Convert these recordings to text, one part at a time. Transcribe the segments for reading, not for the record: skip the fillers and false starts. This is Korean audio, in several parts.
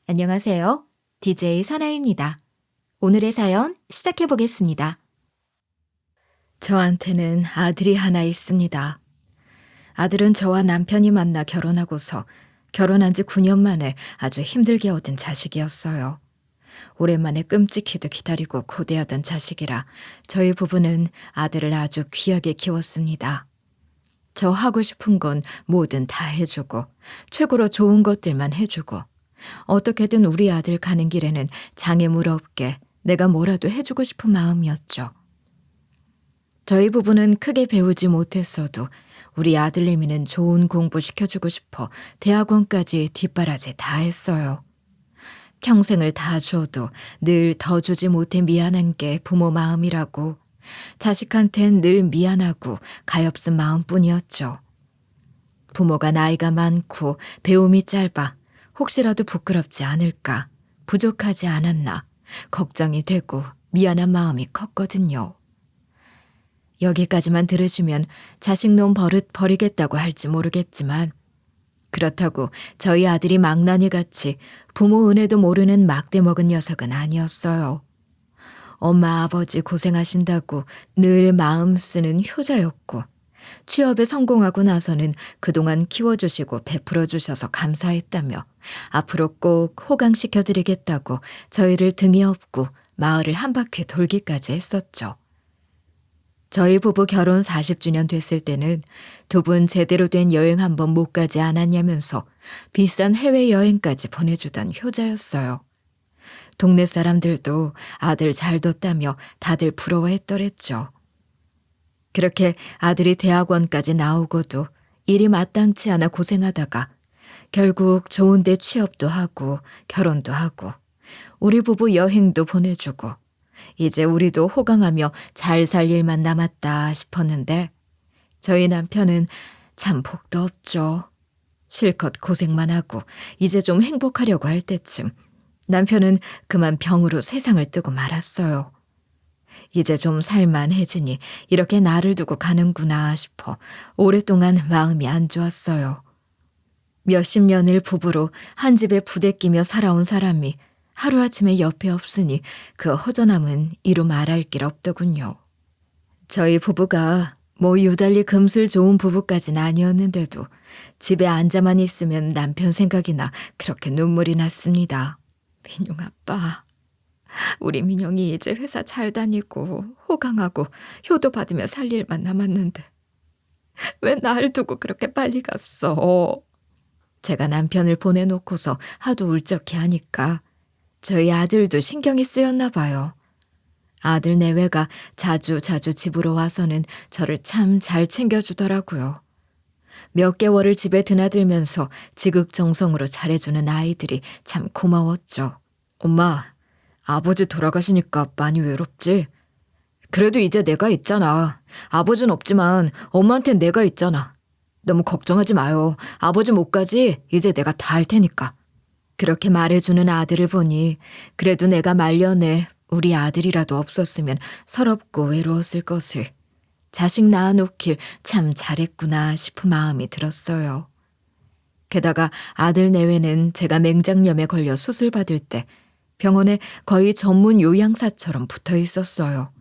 안녕하세요. DJ 선아입니다. 오늘의 사연 시작해 보겠습니다. 저한테는 아들이 하나 있습니다. 아들은 저와 남편이 만나 결혼하고서 결혼한 지 9년 만에 아주 힘들게 얻은 자식이었어요. 오랜만에 끔찍히도 기다리고 고대하던 자식이라 저희 부부는 아들을 아주 귀하게 키웠습니다. 저 하고 싶은 건 뭐든 다 해주고 최고로 좋은 것들만 해주고 어떻게든 우리 아들 가는 길에는 장애물 없게 내가 뭐라도 해주고 싶은 마음이었죠. 저희 부부는 크게 배우지 못했어도 우리 아들내미는 좋은 공부 시켜주고 싶어 대학원까지 뒷바라지 다 했어요. 평생을 다 줘도 늘 더 주지 못해 미안한 게 부모 마음이라고 자식한텐 늘 미안하고 가엾은 마음뿐이었죠. 부모가 나이가 많고 배움이 짧아 혹시라도 부끄럽지 않을까, 부족하지 않았나 걱정이 되고 미안한 마음이 컸거든요. 여기까지만 들으시면 자식놈 버릇 버리겠다고 할지 모르겠지만 그렇다고 저희 아들이 망나니같이 부모 은혜도 모르는 막대 먹은 녀석은 아니었어요. 엄마 아버지 고생하신다고 늘 마음 쓰는 효자였고 취업에 성공하고 나서는 그동안 키워주시고 베풀어주셔서 감사했다며 앞으로 꼭 호강시켜드리겠다고 저희를 등에 업고 마을을 한 바퀴 돌기까지 했었죠. 저희 부부 결혼 40주년 됐을 때는 두 분 제대로 된 여행 한 번 못 가지 않았냐면서 비싼 해외여행까지 보내주던 효자였어요. 동네 사람들도 아들 잘 뒀다며 다들 부러워했더랬죠. 그렇게 아들이 대학원까지 나오고도 일이 마땅치 않아 고생하다가 결국 좋은 데 취업도 하고 결혼도 하고 우리 부부 여행도 보내주고 이제 우리도 호강하며 잘 살 일만 남았다 싶었는데 저희 남편은 참 복도 없죠. 실컷 고생만 하고 이제 좀 행복하려고 할 때쯤 남편은 그만 병으로 세상을 뜨고 말았어요. 이제 좀 살만해지니 이렇게 나를 두고 가는구나 싶어 오랫동안 마음이 안 좋았어요. 몇십 년을 부부로 한 집에 부대끼며 살아온 사람이 하루아침에 옆에 없으니 그 허전함은 이루 말할 길 없더군요. 저희 부부가 뭐 유달리 금슬 좋은 부부까지는 아니었는데도 집에 앉아만 있으면 남편 생각이나 그렇게 눈물이 났습니다. 민용 아빠, 우리 민영이 이제 회사 잘 다니고 호강하고 효도 받으며 살 일만 남았는데 왜 날 두고 그렇게 빨리 갔어? 제가 남편을 보내놓고서 하도 울적해 하니까 저희 아들도 신경이 쓰였나 봐요. 아들 내외가 자주 집으로 와서는 저를 참 잘 챙겨주더라고요. 몇 개월을 집에 드나들면서 지극정성으로 잘해주는 아이들이 참 고마웠죠. 엄마, 아버지 돌아가시니까 많이 외롭지? 그래도 이제 내가 있잖아. 아버지는 없지만 엄마한텐 내가 있잖아. 너무 걱정하지 마요. 아버지 못 가지? 이제 내가 다 할 테니까. 그렇게 말해주는 아들을 보니 그래도 내가 말년에 우리 아들이라도 없었으면 서럽고 외로웠을 것을 자식 낳아놓길 참 잘했구나 싶은 마음이 들었어요. 게다가 아들 내외는 제가 맹장염에 걸려 수술받을 때 병원에 거의 전문 요양사처럼 붙어 있었어요.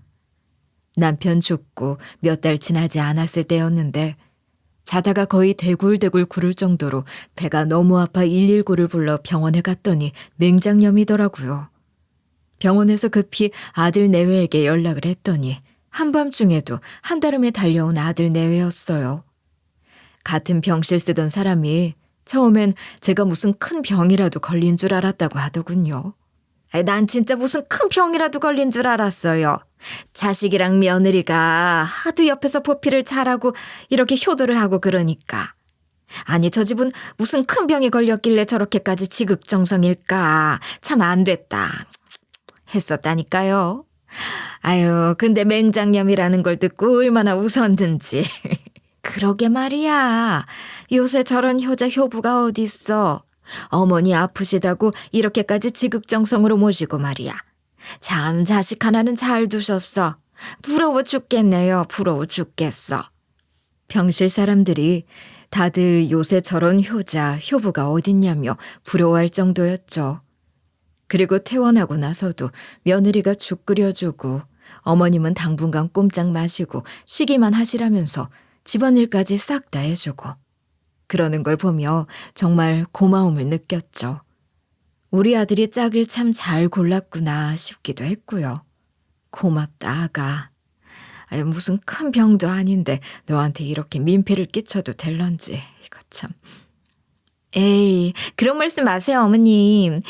남편 죽고 몇 달 지나지 않았을 때였는데 자다가 거의 대굴대굴 구를 정도로 배가 너무 아파 119를 불러 병원에 갔더니 맹장염이더라고요. 병원에서 급히 아들 내외에게 연락을 했더니 한밤중에도 한달음에 달려온 아들 내외였어요. 같은 병실 쓰던 사람이 처음엔 제가 무슨 큰 병이라도 걸린 줄 알았다고 하더군요. 난 진짜 무슨 큰 병이라도 걸린 줄 알았어요. 자식이랑 며느리가 하도 옆에서 보필을 잘하고 이렇게 효도를 하고 그러니까. 아니 저 집은 무슨 큰 병이 걸렸길래 저렇게까지 지극정성일까. 참 안 됐다 했었다니까요. 아유 근데 맹장염이라는 걸 듣고 얼마나 웃었는지. 그러게 말이야. 요새 저런 효자 효부가 어딨어. 어머니 아프시다고 이렇게까지 지극정성으로 모시고 말이야. 참 자식 하나는 잘 두셨어. 부러워 죽겠네요. 부러워 죽겠어. 병실 사람들이 다들 요새 저런 효자, 효부가 어딨냐며 부러워할 정도였죠. 그리고 퇴원하고 나서도 며느리가 죽 끓여주고 어머님은 당분간 꼼짝 마시고 쉬기만 하시라면서 집안일까지 싹 다 해주고 그러는 걸 보며 정말 고마움을 느꼈죠. 우리 아들이 짝을 참 잘 골랐구나 싶기도 했고요. 고맙다 아가. 아유, 무슨 큰 병도 아닌데 너한테 이렇게 민폐를 끼쳐도 될런지 이거 참. 에이, 그런 말씀 마세요 어머님.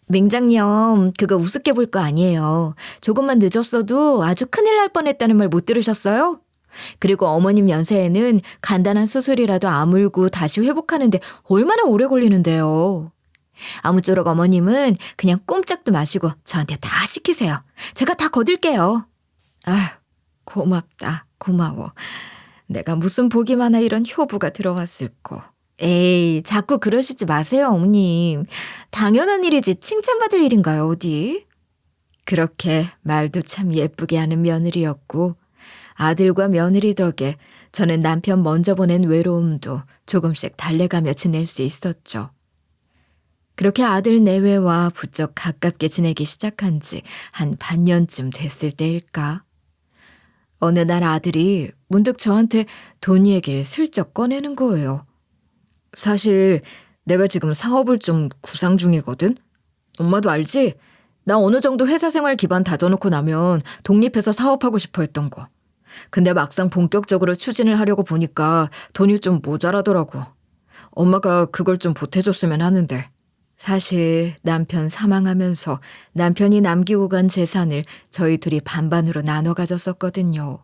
맹장염 그거 우습게 볼 거 아니에요. 조금만 늦었어도 아주 큰일 날 뻔했다는 말 못 들으셨어요? 그리고 어머님 연세에는 간단한 수술이라도 아물고 다시 회복하는데 얼마나 오래 걸리는데요. 아무쪼록 어머님은 그냥 꼼짝도 마시고 저한테 다 시키세요. 제가 다 거둘게요. 아휴, 고맙다. 고마워. 내가 무슨 복이 많아 이런 효부가 들어왔을꼬. 에이, 자꾸 그러시지 마세요, 어머님. 당연한 일이지 칭찬받을 일인가요, 어디? 그렇게 말도 참 예쁘게 하는 며느리였고 아들과 며느리 덕에 저는 남편 먼저 보낸 외로움도 조금씩 달래가며 지낼 수 있었죠. 그렇게 아들 내외와 부쩍 가깝게 지내기 시작한 지 한 반년쯤 됐을 때일까? 어느 날 아들이 문득 저한테 돈 얘기를 슬쩍 꺼내는 거예요. 사실 내가 지금 사업을 좀 구상 중이거든? 엄마도 알지? 나 어느 정도 회사 생활 기반 다져놓고 나면 독립해서 사업하고 싶어 했던 거. 근데 막상 본격적으로 추진을 하려고 보니까 돈이 좀 모자라더라고. 엄마가 그걸 좀 보태줬으면 하는데. 사실 남편 사망하면서 남편이 남기고 간 재산을 저희 둘이 반반으로 나눠 가졌었거든요.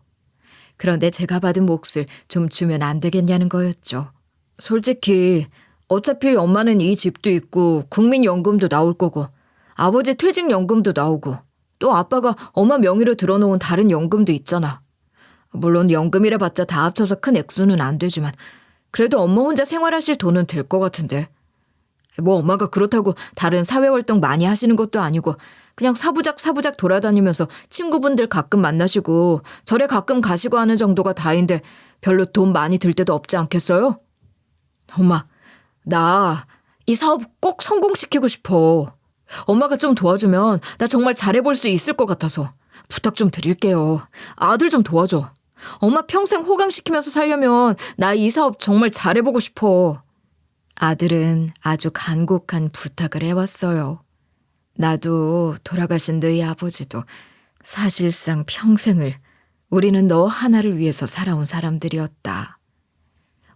그런데 제가 받은 몫을 좀 주면 안 되겠냐는 거였죠. 솔직히 어차피 엄마는 이 집도 있고 국민연금도 나올 거고 아버지 퇴직연금도 나오고 또 아빠가 엄마 명의로 들어놓은 다른 연금도 있잖아. 물론 연금이라 봤자 다 합쳐서 큰 액수는 안 되지만 그래도 엄마 혼자 생활하실 돈은 될 것 같은데. 뭐 엄마가 그렇다고 다른 사회활동 많이 하시는 것도 아니고 그냥 사부작 돌아다니면서 친구분들 가끔 만나시고 절에 가끔 가시고 하는 정도가 다인데 별로 돈 많이 들 때도 없지 않겠어요? 엄마, 나 이 사업 꼭 성공시키고 싶어. 엄마가 좀 도와주면 나 정말 잘해볼 수 있을 것 같아서 부탁 좀 드릴게요. 아들 좀 도와줘. 엄마 평생 호강시키면서 살려면 나 이 사업 정말 잘해보고 싶어. 아들은 아주 간곡한 부탁을 해왔어요. 나도 돌아가신 너희 아버지도 사실상 평생을 우리는 너 하나를 위해서 살아온 사람들이었다.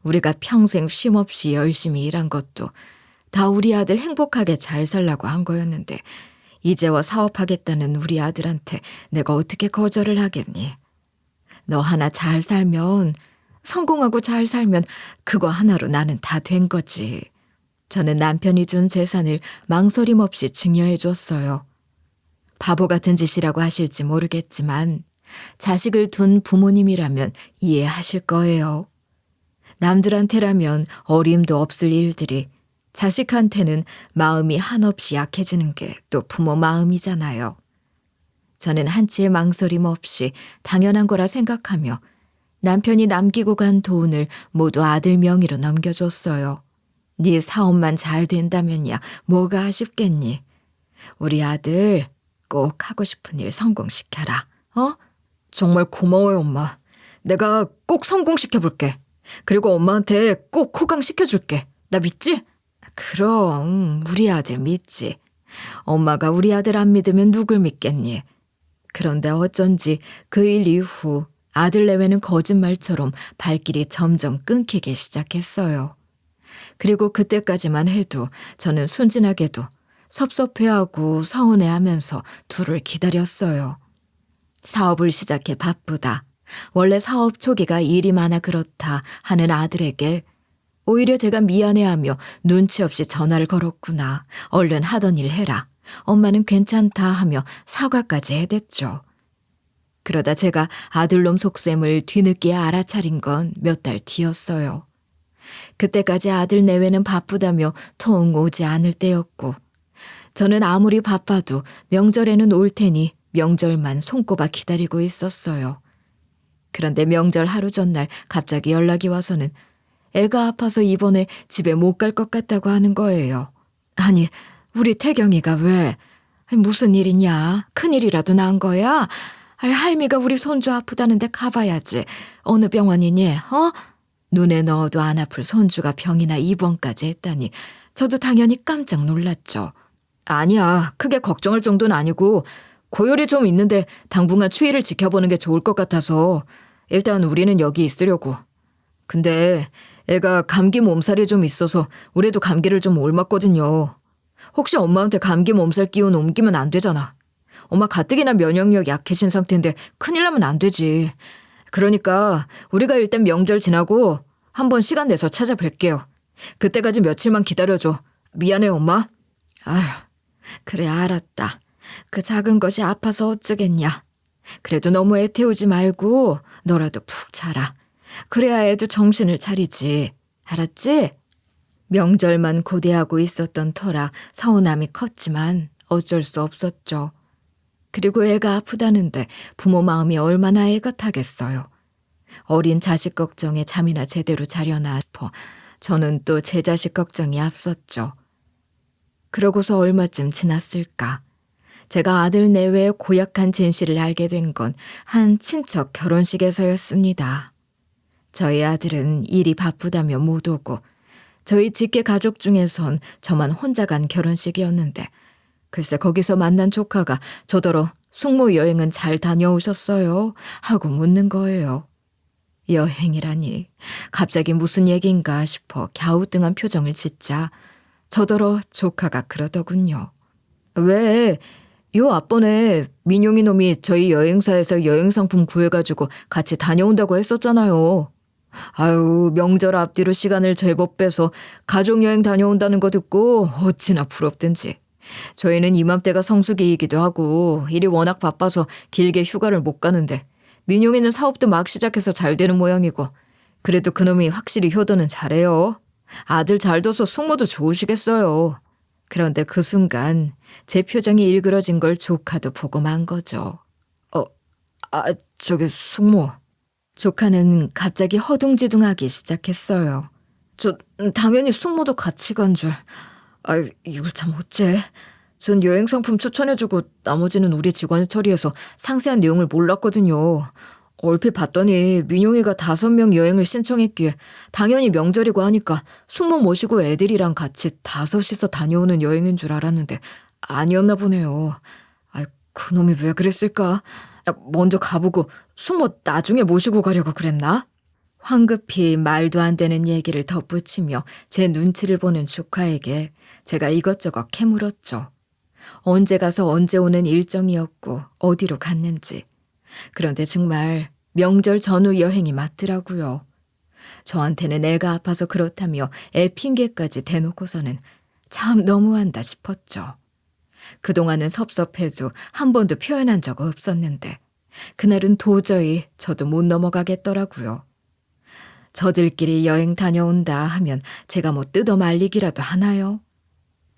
우리가 평생 쉼없이 열심히 일한 것도 다 우리 아들 행복하게 잘 살라고 한 거였는데 이제와 사업하겠다는 우리 아들한테 내가 어떻게 거절을 하겠니? 너 하나 잘 살면 성공하고 잘 살면 그거 하나로 나는 다 된 거지. 저는 남편이 준 재산을 망설임 없이 증여해 줬어요. 바보 같은 짓이라고 하실지 모르겠지만 자식을 둔 부모님이라면 이해하실 거예요. 남들한테라면 어림도 없을 일들이 자식한테는 마음이 한없이 약해지는 게 또 부모 마음이잖아요. 저는 한치의 망설임 없이 당연한 거라 생각하며 남편이 남기고 간 돈을 모두 아들 명의로 넘겨줬어요. 네 사업만 잘 된다면야 뭐가 아쉽겠니? 우리 아들 꼭 하고 싶은 일 성공시켜라. 어? 정말 고마워요, 엄마. 내가 꼭 성공시켜볼게. 그리고 엄마한테 꼭 호강시켜줄게. 나 믿지? 그럼 우리 아들 믿지. 엄마가 우리 아들 안 믿으면 누굴 믿겠니? 그런데 어쩐지 그 일 이후 아들 내외는 거짓말처럼 발길이 점점 끊기기 시작했어요. 그리고 그때까지만 해도 저는 순진하게도 섭섭해하고 서운해하면서 둘을 기다렸어요. 사업을 시작해 바쁘다. 원래 사업 초기가 일이 많아 그렇다 하는 아들에게 오히려 제가 미안해하며 눈치 없이 전화를 걸었구나. 얼른 하던 일 해라. 엄마는 괜찮다 하며 사과까지 해댔죠. 그러다 제가 아들놈 속셈을 뒤늦게 알아차린 건 몇 달 뒤였어요. 그때까지 아들 내외는 바쁘다며 통 오지 않을 때였고 저는 아무리 바빠도 명절에는 올 테니 명절만 손꼽아 기다리고 있었어요. 그런데 명절 하루 전날 갑자기 연락이 와서는 애가 아파서 이번에 집에 못 갈 것 같다고 하는 거예요. 아니, 우리 태경이가 왜? 무슨 일이냐? 큰일이라도 난 거야? 할미가 우리 손주 아프다는데 가봐야지. 어느 병원이니? 눈에 넣어도 안 아플 손주가 병이나 입원까지 했다니 저도 당연히 깜짝 놀랐죠. 아니야, 크게 걱정할 정도는 아니고 고열이 좀 있는데 당분간 추위를 지켜보는 게 좋을 것 같아서 일단 우리는 여기 있으려고. 근데 애가 감기 몸살이 좀 있어서 우리도 감기를 좀 옮았거든요. 혹시 엄마한테 감기 몸살 기운 옮기면 안 되잖아. 엄마 가뜩이나 면역력 약해진 상태인데 큰일 나면 안 되지. 그러니까 우리가 일단 명절 지나고 한번 시간 내서 찾아뵐게요. 그때까지 며칠만 기다려줘. 미안해 엄마. 아휴, 그래 알았다. 그 작은 것이 아파서 어쩌겠냐. 그래도 너무 애 태우지 말고 너라도 푹 자라. 그래야 애도 정신을 차리지. 알았지? 명절만 고대하고 있었던 터라 서운함이 컸지만 어쩔 수 없었죠. 그리고 애가 아프다는데 부모 마음이 얼마나 애가 타겠어요. 어린 자식 걱정에 잠이나 제대로 자려나 싶어 저는 또 제 자식 걱정이 앞섰죠. 그러고서 얼마쯤 지났을까. 제가 아들 내외의 고약한 진실을 알게 된 건 한 친척 결혼식에서였습니다. 저희 아들은 일이 바쁘다며 못 오고 저희 직계 가족 중에선 저만 혼자 간 결혼식이었는데 글쎄 거기서 만난 조카가 저더러 숙모 여행은 잘 다녀오셨어요? 하고 묻는 거예요. 여행이라니 갑자기 무슨 얘기인가 싶어 갸우뚱한 표정을 짓자 저더러 조카가 그러더군요. 왜? 요 앞번에 민용이 놈이 저희 여행사에서 여행상품 구해가지고 같이 다녀온다고 했었잖아요. 아유, 명절 앞뒤로 시간을 제법 빼서 가족여행 다녀온다는 거 듣고 어찌나 부럽든지. 저희는 이맘때가 성수기이기도 하고 일이 워낙 바빠서 길게 휴가를 못 가는데 민용이는 사업도 막 시작해서 잘 되는 모양이고 그래도 그놈이 확실히 효도는 잘해요. 아들 잘 둬서 숙모도 좋으시겠어요. 그런데 그 순간 제 표정이 일그러진 걸 조카도 보고 만 거죠. 저기 숙모. 조카는 갑자기 허둥지둥하기 시작했어요. 저 당연히 숙모도 같이 간 줄. 이걸 참 어째. 전 여행 상품 추천해주고 나머지는 우리 직원이 처리해서 상세한 내용을 몰랐거든요. 얼핏 봤더니 민용이가 5명 여행을 신청했기에 당연히 명절이고 하니까 숙모 모시고 애들이랑 같이 5이서 다녀오는 여행인 줄 알았는데 아니었나 보네요. 그놈이 왜 그랬을까? 먼저 가보고 숙모 나중에 모시고 가려고 그랬나? 황급히 말도 안 되는 얘기를 덧붙이며 제 눈치를 보는 조카에게 제가 이것저것 캐물었죠. 언제 가서 언제 오는 일정이었고 어디로 갔는지. 그런데 정말 명절 전후 여행이 맞더라고요. 저한테는 애가 아파서 그렇다며 애 핑계까지 대놓고서는 참 너무한다 싶었죠. 그동안은 섭섭해도 한 번도 표현한 적 없었는데 그날은 도저히 저도 못 넘어가겠더라고요. 저들끼리 여행 다녀온다 하면 제가 뭐 뜯어 말리기라도 하나요?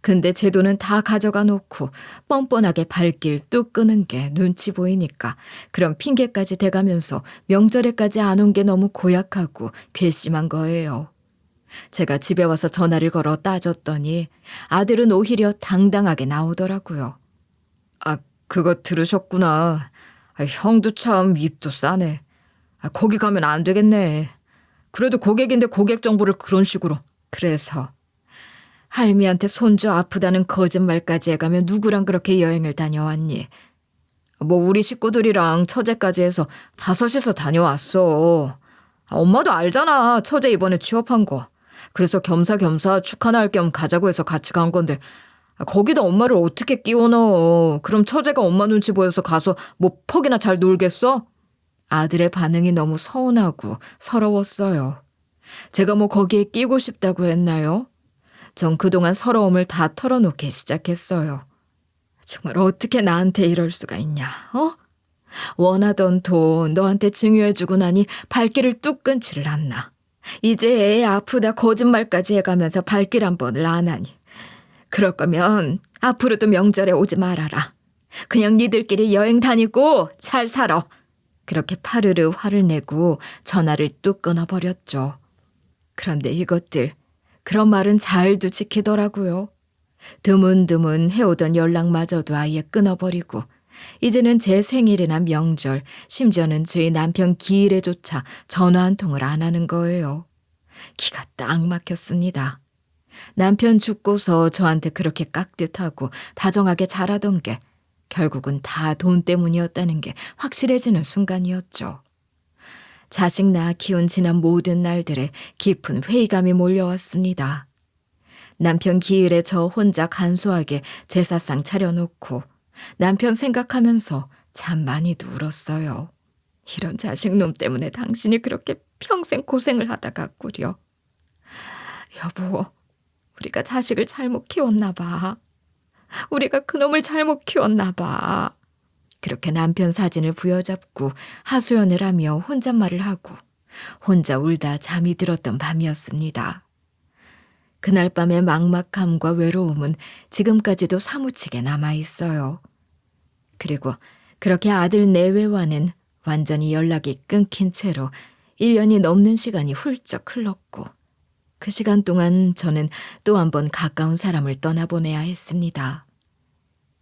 근데 제 돈은 다 가져가 놓고 뻔뻔하게 발길 뚝 끄는 게 눈치 보이니까 그런 핑계까지 대가면서 명절에까지 안 온 게 너무 고약하고 괘씸한 거예요. 제가 집에 와서 전화를 걸어 따졌더니 아들은 오히려 당당하게 나오더라고요. 그거 들으셨구나. 형도 참 입도 싸네. 거기 가면 안 되겠네. 그래도 고객인데 고객 정보를 그런 식으로. 그래서 할미한테 손주 아프다는 거짓말까지 해가며 누구랑 그렇게 여행을 다녀왔니? 뭐 우리 식구들이랑 처제까지 해서 5이서 다녀왔어. 엄마도 알잖아. 처제 이번에 취업한 거. 그래서 겸사겸사 축하나 할 겸 가자고 해서 같이 간 건데 거기다 엄마를 어떻게 끼워 넣어. 그럼 처제가 엄마 눈치 보여서 가서 뭐 퍽이나 잘 놀겠어? 아들의 반응이 너무 서운하고 서러웠어요. 제가 뭐 거기에 끼고 싶다고 했나요? 전 그동안 서러움을 다 털어놓기 시작했어요. 정말 어떻게 나한테 이럴 수가 있냐, 원하던 돈 너한테 증여해주고 나니 발길을 뚝 끊지를 않나. 이제 애 아프다 거짓말까지 해가면서 발길 한 번을 안 하니. 그럴 거면 앞으로도 명절에 오지 말아라. 그냥 니들끼리 여행 다니고 잘 살아. 그렇게 파르르 화를 내고 전화를 뚝 끊어버렸죠. 그런데 이것들 그런 말은 잘도 지키더라고요. 드문드문 해오던 연락마저도 아예 끊어버리고 이제는 제 생일이나 명절, 심지어는 저희 남편 기일에조차 전화 한 통을 안 하는 거예요. 기가 딱 막혔습니다. 남편 죽고서 저한테 그렇게 깍듯하고 다정하게 잘하던 게 결국은 다 돈 때문이었다는 게 확실해지는 순간이었죠. 자식 낳아 키운 지난 모든 날들에 깊은 회의감이 몰려왔습니다. 남편 기일에 저 혼자 간소하게 제사상 차려놓고 남편 생각하면서 참 많이도 울었어요. 이런 자식놈 때문에 당신이 그렇게 평생 고생을 하다 갔구려. 여보, 우리가 자식을 잘못 키웠나 봐. 우리가 그놈을 잘못 키웠나 봐. 그렇게 남편 사진을 부여잡고 하소연을 하며 혼잣말을 하고 혼자 울다 잠이 들었던 밤이었습니다. 그날 밤의 막막함과 외로움은 지금까지도 사무치게 남아있어요. 그리고 그렇게 아들 내외와는 완전히 연락이 끊긴 채로 1년이 넘는 시간이 훌쩍 흘렀고 그 시간 동안 저는 또 한 번 가까운 사람을 떠나보내야 했습니다.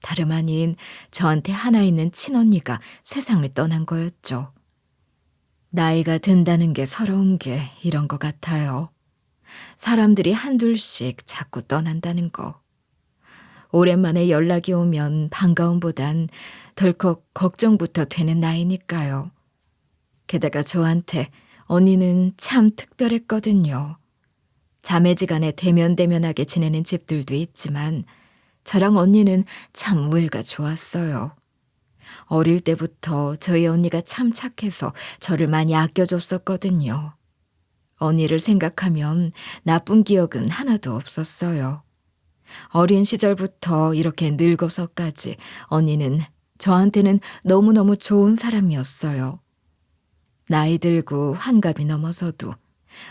다름 아닌 저한테 하나 있는 친언니가 세상을 떠난 거였죠. 나이가 든다는 게 서러운 게 이런 것 같아요. 사람들이 한둘씩 자꾸 떠난다는 거. 오랜만에 연락이 오면 반가움보단 덜컥 걱정부터 되는 나이니까요. 게다가 저한테 언니는 참 특별했거든요. 자매지간에 대면대면하게 지내는 집들도 있지만 저랑 언니는 참 우애가 좋았어요. 어릴 때부터 저희 언니가 참 착해서 저를 많이 아껴줬었거든요. 언니를 생각하면 나쁜 기억은 하나도 없었어요. 어린 시절부터 이렇게 늙어서까지 언니는 저한테는 너무너무 좋은 사람이었어요. 나이 들고 환갑이 넘어서도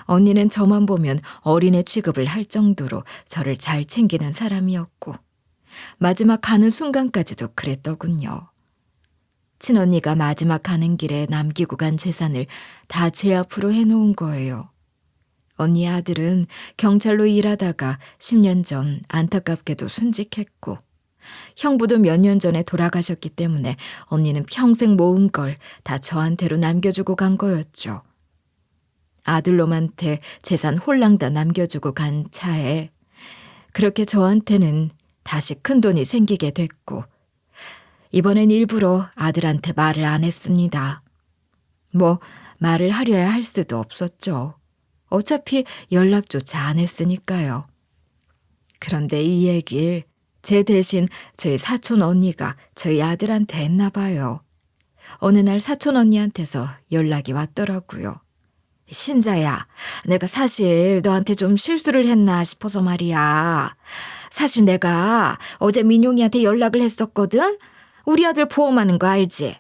언니는 저만 보면 어린애 취급을 할 정도로 저를 잘 챙기는 사람이었고 마지막 가는 순간까지도 그랬더군요. 친언니가 마지막 가는 길에 남기고 간 재산을 다 제 앞으로 해놓은 거예요. 언니 아들은 경찰로 일하다가 10년 전 안타깝게도 순직했고 형부도 몇 년 전에 돌아가셨기 때문에 언니는 평생 모은 걸 다 저한테로 남겨주고 간 거였죠. 아들놈한테 재산 홀랑 다 남겨주고 간 차에 그렇게 저한테는 다시 큰돈이 생기게 됐고 이번엔 일부러 아들한테 말을 안 했습니다. 뭐 말을 하려야 할 수도 없었죠. 어차피 연락조차 안 했으니까요. 그런데 이 얘기를 제 대신 저희 사촌 언니가 저희 아들한테 했나 봐요. 어느 날 사촌 언니한테서 연락이 왔더라고요. 신자야, 내가 사실 너한테 좀 실수를 했나 싶어서 말이야. 사실 내가 어제 민용이한테 연락을 했었거든? 우리 아들 보험하는 거 알지?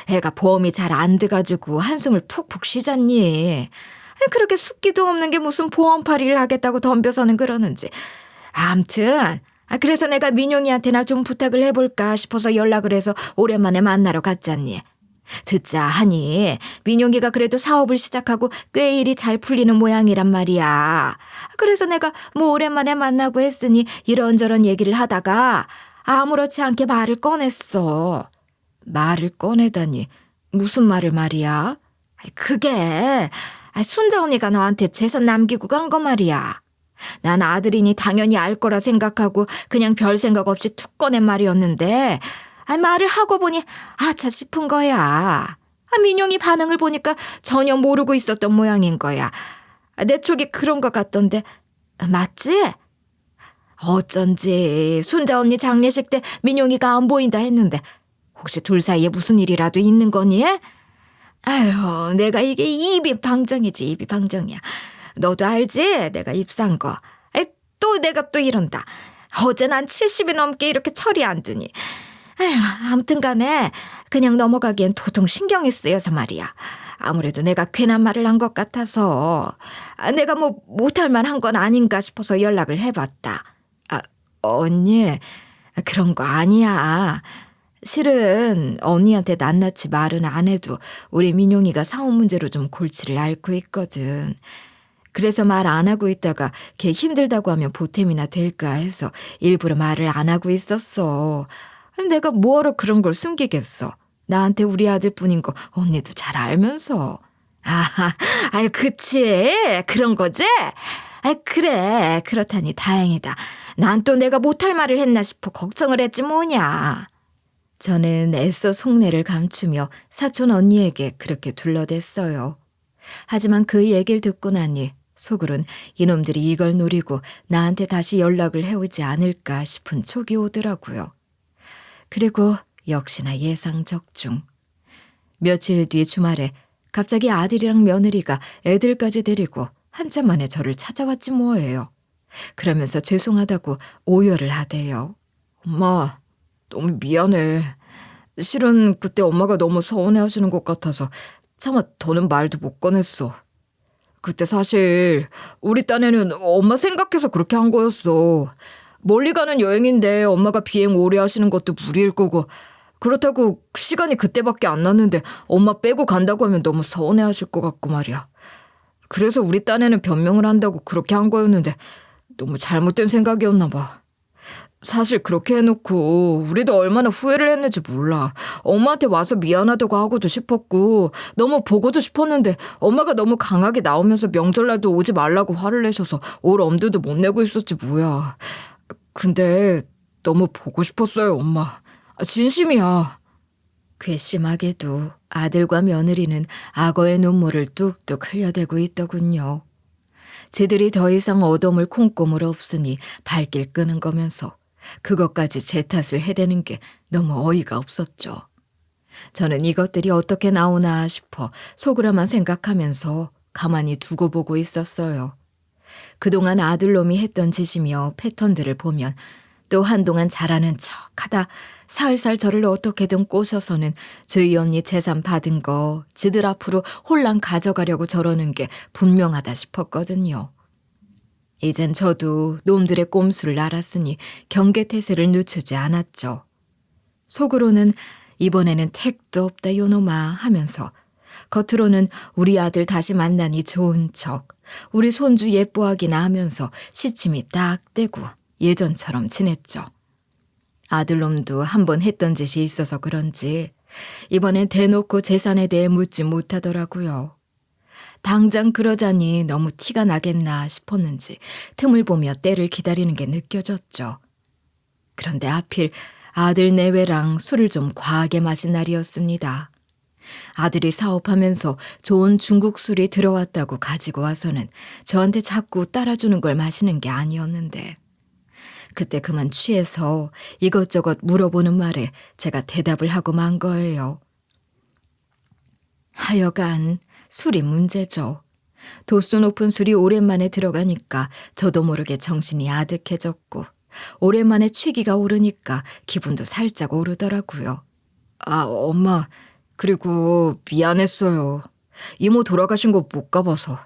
애가 보험이 잘 안 돼가지고 한숨을 푹푹 쉬잖니. 그렇게 숙기도 없는 게 무슨 보험팔이를 하겠다고 덤벼서는 그러는지. 암튼 그래서 내가 민용이한테나 좀 부탁을 해볼까 싶어서 연락을 해서 오랜만에 만나러 갔잖니. 듣자 하니 민용이가 그래도 사업을 시작하고 꽤 일이 잘 풀리는 모양이란 말이야. 그래서 내가 뭐 오랜만에 만나고 했으니 이런저런 얘기를 하다가 아무렇지 않게 말을 꺼냈어. 말을 꺼내다니 무슨 말을 말이야? 그게 순자 언니가 너한테 재산 남기고 간 거 말이야. 난 아들이니 당연히 알 거라 생각하고 그냥 별 생각 없이 툭 꺼낸 말이었는데 말을 하고 보니 아차 싶은 거야. 민용이 반응을 보니까 전혀 모르고 있었던 모양인 거야. 내 쪽이 그런 것 같던데 맞지? 어쩐지 순자 언니 장례식 때 민용이가 안 보인다 했는데 혹시 둘 사이에 무슨 일이라도 있는 거니? 아휴, 내가 이게 입이 방정이지, 입이 방정이야. 너도 알지? 내가 입산 거. 또 내가 또 이런다. 어제 난 70이 넘게 이렇게 철이 안 드니. 아무튼 간에 그냥 넘어가기엔 도통 신경이 쓰여서 말이야. 아무래도 내가 괜한 말을 한 것 같아서 내가 뭐 못할 만한 건 아닌가 싶어서 연락을 해봤다. 언니, 그런 거 아니야. 실은 언니한테 낱낱이 말은 안 해도 우리 민용이가 사업 문제로 좀 골치를 앓고 있거든. 그래서 말 안 하고 있다가 걔 힘들다고 하면 보탬이나 될까 해서 일부러 말을 안 하고 있었어. 내가 뭐하러 그런 걸 숨기겠어. 나한테 우리 아들뿐인 거 언니도 잘 알면서. 아유, 그치. 그런 거지? 그래. 그렇다니 다행이다. 난 또 내가 못할 말을 했나 싶어 걱정을 했지 뭐냐. 저는 애써 속내를 감추며 사촌 언니에게 그렇게 둘러댔어요. 하지만 그 얘기를 듣고 나니 속으론 이놈들이 이걸 노리고 나한테 다시 연락을 해오지 않을까 싶은 촉이 오더라고요. 그리고 역시나 예상 적중. 며칠 뒤 주말에 갑자기 아들이랑 며느리가 애들까지 데리고 한참 만에 저를 찾아왔지 뭐예요. 그러면서 죄송하다고 오열을 하대요. 엄마, 너무 미안해. 실은 그때 엄마가 너무 서운해하시는 것 같아서 차마 더는 말도 못 꺼냈어. 그때 사실 우리 딴에는 엄마 생각해서 그렇게 한 거였어. 멀리 가는 여행인데 엄마가 비행 오래 하시는 것도 무리일 거고 그렇다고 시간이 그때밖에 안 났는데 엄마 빼고 간다고 하면 너무 서운해하실 것 같고 말이야. 그래서 우리 딴에는 변명을 한다고 그렇게 한 거였는데 너무 잘못된 생각이었나 봐. 사실 그렇게 해놓고 우리도 얼마나 후회를 했는지 몰라. 엄마한테 와서 미안하다고 하고도 싶었고 너무 보고도 싶었는데 엄마가 너무 강하게 나오면서 명절날도 오지 말라고 화를 내셔서 올 엄두도 못 내고 있었지 뭐야. 근데 너무 보고 싶었어요, 엄마. 진심이야. 괘씸하게도 아들과 며느리는 악어의 눈물을 뚝뚝 흘려대고 있더군요. 쟤들이 더 이상 어둠을 콩고물 없으니 발길 끄는 거면서 그것까지 제 탓을 해대는 게 너무 어이가 없었죠. 저는 이것들이 어떻게 나오나 싶어 속으로만 생각하면서 가만히 두고 보고 있었어요. 그동안 아들놈이 했던 짓이며 패턴들을 보면 또 한동안 잘하는 척하다 살살 저를 어떻게든 꼬셔서는 저희 언니 재산 받은 거 지들 앞으로 홀랑 가져가려고 저러는 게 분명하다 싶었거든요. 이젠 저도 놈들의 꼼수를 알았으니 경계태세를 늦추지 않았죠. 속으로는 이번에는 택도 없다 요놈아 하면서 겉으로는 우리 아들 다시 만나니 좋은 척, 우리 손주 예뻐하기나 하면서 시침이 딱 떼고 예전처럼 지냈죠. 아들놈도 한번 했던 짓이 있어서 그런지 이번엔 대놓고 재산에 대해 묻지 못하더라고요. 당장 그러자니 너무 티가 나겠나 싶었는지 틈을 보며 때를 기다리는 게 느껴졌죠. 그런데 하필 아들 내외랑 술을 좀 과하게 마신 날이었습니다. 아들이 사업하면서 좋은 중국 술이 들어왔다고 가지고 와서는 저한테 자꾸 따라주는 걸 마시는 게 아니었는데 그때 그만 취해서 이것저것 물어보는 말에 제가 대답을 하고 만 거예요. 하여간 술이 문제죠. 도수 높은 술이 오랜만에 들어가니까 저도 모르게 정신이 아득해졌고 오랜만에 취기가 오르니까 기분도 살짝 오르더라고요. 엄마, 그리고 미안했어요. 이모 돌아가신 거 못 가봐서.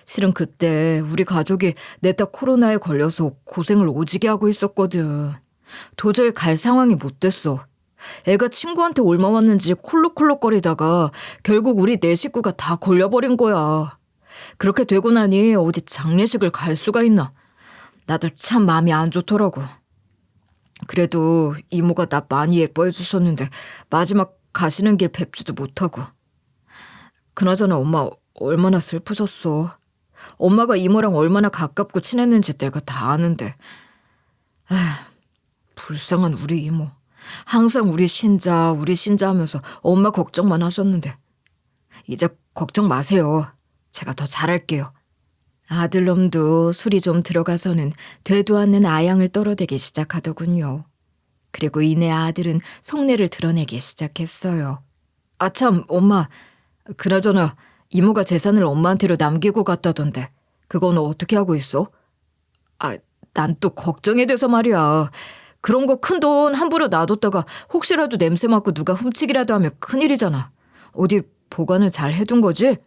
실은 그때 우리 가족이 넷다 코로나에 걸려서 고생을 오지게 하고 있었거든. 도저히 갈 상황이 못 됐어. 애가 친구한테 옮아 왔는지 콜록콜록거리다가 결국 우리 네 식구가 다 걸려버린 거야. 그렇게 되고 나니 어디 장례식을 갈 수가 있나. 나도 참 마음이 안 좋더라고. 그래도 이모가 나 많이 예뻐해 주셨는데 마지막 가시는 길 뵙지도 못하고. 그나저나 엄마 얼마나 슬프셨어. 엄마가 이모랑 얼마나 가깝고 친했는지 내가 다 아는데. 불쌍한 우리 이모. 항상 우리 신자 하면서 엄마 걱정만 하셨는데. 이제 걱정 마세요. 제가 더 잘할게요. 아들놈도 술이 좀 들어가서는 되도 않는 아양을 떨어대기 시작하더군요. 그리고 이내 아들은 속내를 드러내기 시작했어요. 참 엄마, 그나저나 이모가 재산을 엄마한테로 남기고 갔다던데 그건 어떻게 하고 있어? 난 또 걱정이 돼서 말이야. 그런 거 큰 돈 함부로 놔뒀다가 혹시라도 냄새 맡고 누가 훔치기라도 하면 큰일이잖아. 어디 보관을 잘 해둔 거지?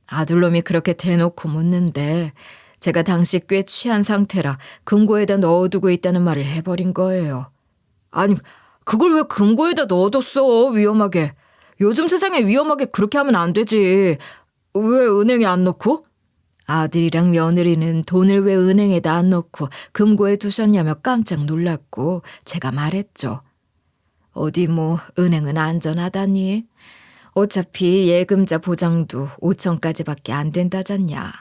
아들놈이 그렇게 대놓고 묻는데 제가 당시 꽤 취한 상태라 금고에다 넣어두고 있다는 말을 해버린 거예요. 아니, 그걸 왜 금고에다 넣어뒀어, 위험하게. 요즘 세상에 위험하게 그렇게 하면 안 되지. 왜 은행에 안 넣고? 아들이랑 며느리는 돈을 왜 은행에다 안 넣고 금고에 두셨냐며 깜짝 놀랐고 제가 말했죠. 어디 뭐 은행은 안전하다니. 어차피 예금자 보장도 5천까지밖에 안 된다잖냐.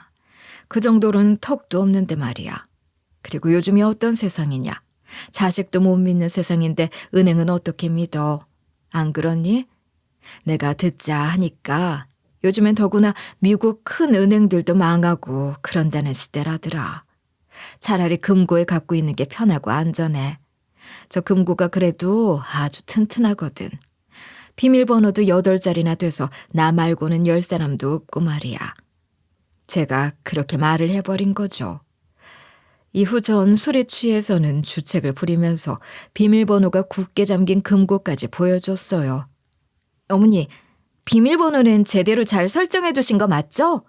그 정도로는 턱도 없는데 말이야. 그리고 요즘이 어떤 세상이냐. 자식도 못 믿는 세상인데 은행은 어떻게 믿어. 안 그렇니? 내가 듣자 하니까 요즘엔 더구나 미국 큰 은행들도 망하고 그런다는 시대라더라. 차라리 금고에 갖고 있는 게 편하고 안전해. 저 금고가 그래도 아주 튼튼하거든. 비밀번호도 8자리나 돼서 나 말고는 열 사람도 없고 말이야. 제가 그렇게 말을 해버린 거죠. 이후 전 술에 취해서는 주책을 부리면서 비밀번호가 굳게 잠긴 금고까지 보여줬어요. 어머니, 비밀번호는 제대로 잘 설정해 두신 거 맞죠?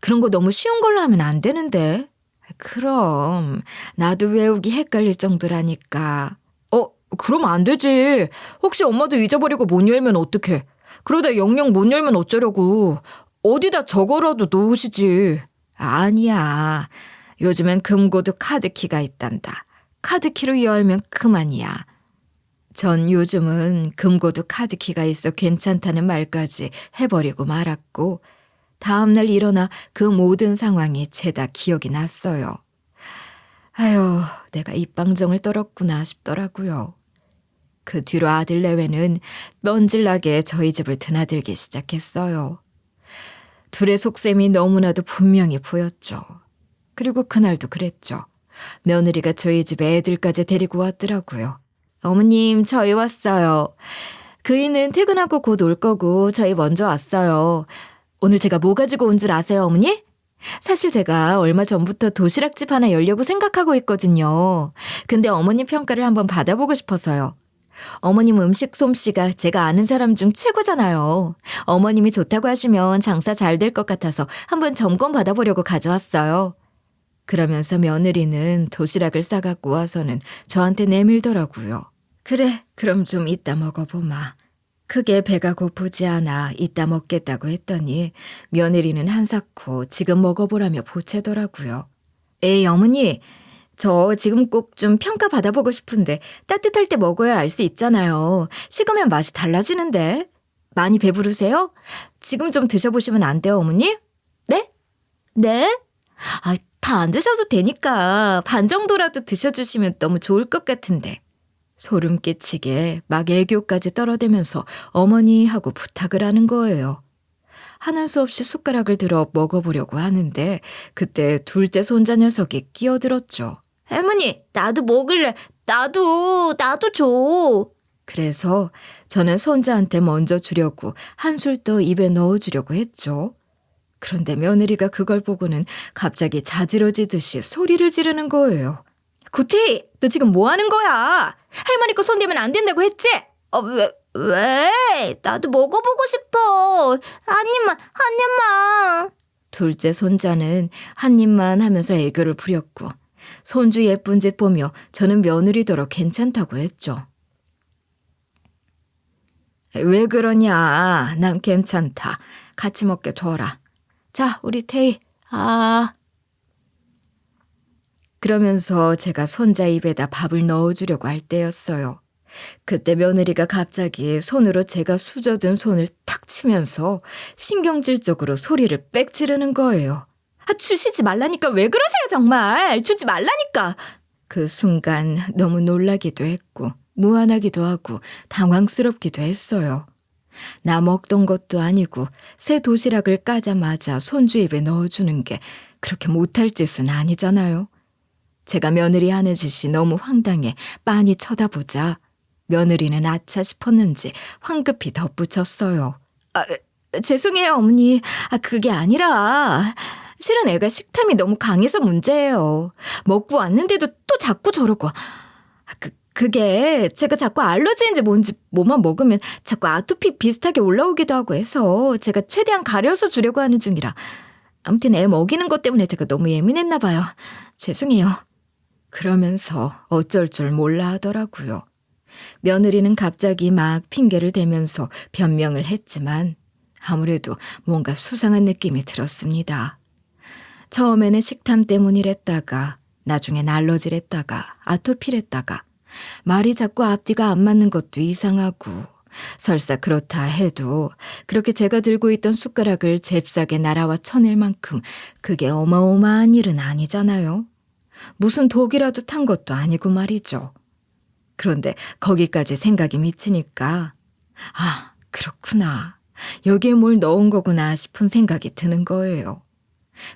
그런 거 너무 쉬운 걸로 하면 안 되는데. 그럼 나도 외우기 헷갈릴 정도라니까. 그럼 안 되지. 혹시 엄마도 잊어버리고 못 열면 어떡해. 그러다 영영 못 열면 어쩌려고. 어디다 적어라도 놓으시지. 아니야. 요즘엔 금고도 카드키가 있단다. 카드키로 열면 그만이야. 전 요즘은 금고도 카드키가 있어 괜찮다는 말까지 해버리고 말았고 다음날 일어나 그 모든 상황이 죄다 기억이 났어요. 아유, 내가 입방정을 떨었구나 싶더라고요. 그 뒤로 아들 내외는 넌질나게 저희 집을 드나들기 시작했어요. 둘의 속셈이 너무나도 분명히 보였죠. 그리고 그날도 그랬죠. 며느리가 저희 집에 애들까지 데리고 왔더라고요. 어머님, 저희 왔어요. 그이는 퇴근하고 곧 올 거고 저희 먼저 왔어요. 오늘 제가 뭐 가지고 온 줄 아세요, 어머니? 사실 제가 얼마 전부터 도시락집 하나 열려고 생각하고 있거든요. 근데 어머님 평가를 한번 받아보고 싶어서요. 어머님 음식 솜씨가 제가 아는 사람 중 최고잖아요. 어머님이 좋다고 하시면 장사 잘 될 것 같아서 한번 점검 받아보려고 가져왔어요. 그러면서 며느리는 도시락을 싸갖고 와서는 저한테 내밀더라고요. 그래, 그럼 좀 이따 먹어보마. 크게 배가 고프지 않아 이따 먹겠다고 했더니 며느리는 한사코 지금 먹어보라며 보채더라고요. 에이, 어머니, 저 지금 꼭 좀 평가 받아보고 싶은데 따뜻할 때 먹어야 알 수 있잖아요. 식으면 맛이 달라지는데. 많이 배부르세요? 지금 좀 드셔보시면 안 돼요, 어머니? 네? 네? 다 안 드셔도 되니까 반 정도라도 드셔주시면 너무 좋을 것 같은데. 소름 끼치게 막 애교까지 떨어대면서 어머니 하고 부탁을 하는 거예요. 하는 수 없이 숟가락을 들어 먹어보려고 하는데 그때 둘째 손자 녀석이 끼어들었죠. 할머니, 나도 먹을래. 나도 줘. 그래서 저는 손자한테 먼저 주려고 한술 더 입에 넣어주려고 했죠. 그런데 며느리가 그걸 보고는 갑자기 자지러지듯이 소리를 지르는 거예요. 구태희, 너 지금 뭐 하는 거야? 할머니 거 손대면 안 된다고 했지? 왜? 나도 먹어보고 싶어. 한 입만. 둘째 손자는 한 입만 하면서 애교를 부렸고 손주 예쁜 짓 보며 저는 며느리더러 괜찮다고 했죠. 왜 그러냐? 난 괜찮다. 같이 먹게 둬라. 자, 우리 태희. 그러면서 제가 손자 입에다 밥을 넣어주려고 할 때였어요. 그때 며느리가 갑자기 손으로 제가 수저든 손을 탁 치면서 신경질적으로 소리를 빽 지르는 거예요. 주시지 말라니까. 왜 그러세요, 정말. 주지 말라니까. 그 순간 너무 놀라기도 했고 무안하기도 하고 당황스럽기도 했어요. 나 먹던 것도 아니고 새 도시락을 까자마자 손주 입에 넣어주는 게 그렇게 못할 짓은 아니잖아요. 제가 며느리 하는 짓이 너무 황당해 빤히 쳐다보자 며느리는 아차 싶었는지 황급히 덧붙였어요. 죄송해요, 어머니. 그게 아니라 실은 애가 식탐이 너무 강해서 문제예요. 먹고 왔는데도 또 자꾸 저러고. 그게 제가 자꾸 알러지인지 뭔지 뭐만 먹으면 자꾸 아토피 비슷하게 올라오기도 하고 해서 제가 최대한 가려서 주려고 하는 중이라. 아무튼 애 먹이는 것 때문에 제가 너무 예민했나 봐요. 죄송해요. 그러면서 어쩔 줄 몰라 하더라고요. 며느리는 갑자기 막 핑계를 대면서 변명을 했지만 아무래도 뭔가 수상한 느낌이 들었습니다. 처음에는 식탐 때문이랬다가 나중엔 알러지랬다가 아토피랬다가 말이 자꾸 앞뒤가 안 맞는 것도 이상하고 설사 그렇다 해도 그렇게 제가 들고 있던 숟가락을 잽싸게 날아와 쳐낼 만큼 그게 어마어마한 일은 아니잖아요. 무슨 독이라도 탄 것도 아니고 말이죠. 그런데 거기까지 생각이 미치니까 아, 그렇구나. 여기에 뭘 넣은 거구나 싶은 생각이 드는 거예요.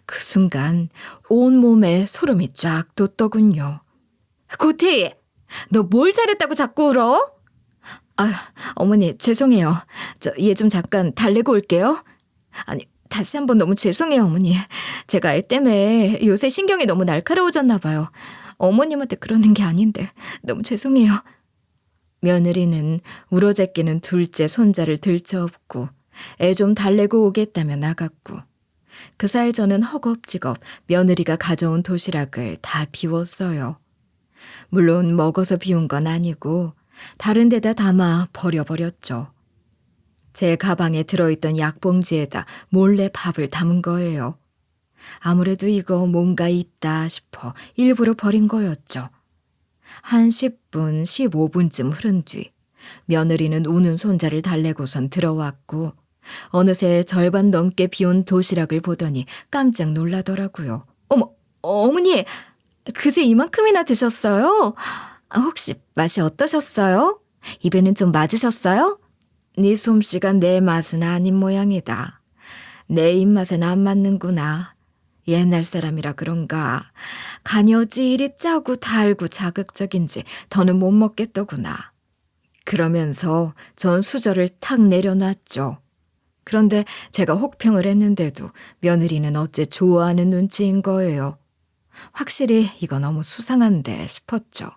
그 순간 온몸에 소름이 쫙 돋더군요. 고태희, 너 뭘 잘했다고 자꾸 울어? 아, 어머니 죄송해요. 저 얘 좀 잠깐 달래고 올게요. 아니, 다시 한번 너무 죄송해요, 어머니. 제가 애 때문에 요새 신경이 너무 날카로워졌나 봐요. 어머님한테 그러는 게 아닌데 너무 죄송해요. 며느리는 울어제끼는 둘째 손자를 들쳐업고 애 좀 달래고 오겠다며 나갔고 그 사이 저는 허겁지겁 며느리가 가져온 도시락을 다 비웠어요. 물론 먹어서 비운 건 아니고 다른 데다 담아 버려버렸죠. 제 가방에 들어있던 약봉지에다 몰래 밥을 담은 거예요. 아무래도 이거 뭔가 있다 싶어 일부러 버린 거였죠. 한 10분, 15분쯤 흐른 뒤 며느리는 우는 손자를 달래고선 들어왔고 어느새 절반 넘게 비운 도시락을 보더니 깜짝 놀라더라고요. 어머, 어머니, 그새 이만큼이나 드셨어요? 혹시 맛이 어떠셨어요? 입에는 좀 맞으셨어요? 네 솜씨가 내 맛은 아닌 모양이다. 내 입맛엔 안 맞는구나. 옛날 사람이라 그런가. 간이 어찌 이리 짜고 달고 자극적인지 더는 못 먹겠더구나. 그러면서 전 수저를 탁 내려놨죠. 그런데 제가 혹평을 했는데도 며느리는 어째 좋아하는 눈치인 거예요. 확실히 이거 너무 수상한데 싶었죠.